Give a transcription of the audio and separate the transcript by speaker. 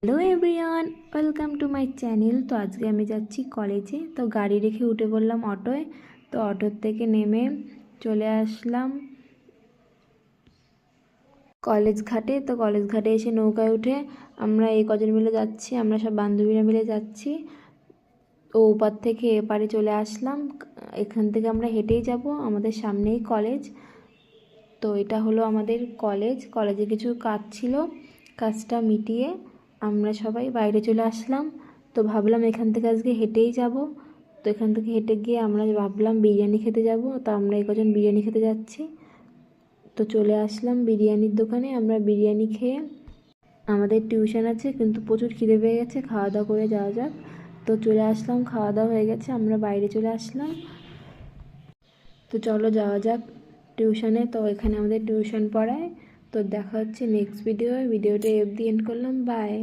Speaker 1: Hello everyone, welcome to my channel. তো আজকে আমি যাচ্ছি কলেজে। তো গাড়ি রেখে উঠে পড়লাম অটোয়। তো অটোর থেকে নেমে চলে আসলাম কলেজ ঘাটে। তো কলেজ ঘাটে এসে নৌকায় উঠে আমরা এই কজন মিলে যাচ্ছি, আমরা সব বান্ধবীরা মিলে যাচ্ছি। ও ওপার থেকে এপারে চলে আসলাম। এখান থেকে আমরা হেঁটেই যাব, আমাদের সামনেই কলেজ। তো এটা হলো আমাদের কলেজে কিছু কাজ ছিল, কাজটা মিটিয়ে আমরা সবাই বাইরে চলে আসলাম। তো ভাবলাম এখান থেকে আজকে হেঁটেই যাব। তো এখান থেকে হেঁটে গিয়ে আমরা ভাবলাম বিরিয়ানি খেতে যাব। তো আমরা এই কজন বিরিয়ানি খেতে যাচ্ছি। তো চলে আসলাম বিরিয়ানির দোকানে। আমরা বিরিয়ানি খেয়ে, আমাদের টিউশন আছে কিন্তু প্রচুর খিদে পেয়ে গেছে, খাওয়া দাওয়া করে যাওয়া যাক। তো চলে আসলাম, খাওয়া দাওয়া হয়ে গেছে, আমরা বাইরে চলে আসলাম। তো চলো যাওয়া যাক টিউশনে। তো এখানে আমাদের টিউশন পড়ায়। তো দেখা হচ্ছে নেক্সট ভিডিওটা অবধি এন্ড করলাম। বাই।